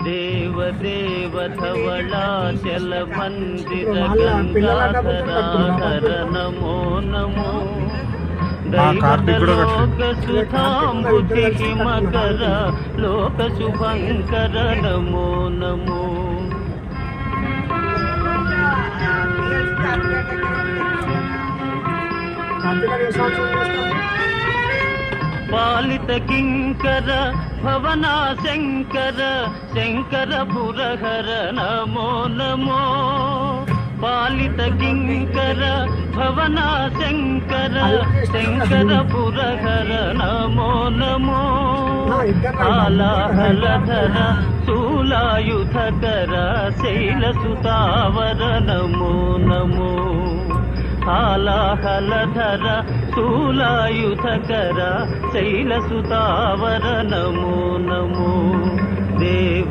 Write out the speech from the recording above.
देव धवलाचल मंदिर गंगाधर नमो नमो दैवलोक सुधांबुधि हिमकर लोक शुभंकर नमो नमो पालित किंकर भवना शंकर शंकर पुरहर नमो नमो पालित किंकर भवना शंकर शंकर पुरहर नमो नमो आलाहलधर शूलायुधकर शैलसुतावर नमो नमो आलाहलधर शूलायुधकर शैलसुतावर नमो नमो देव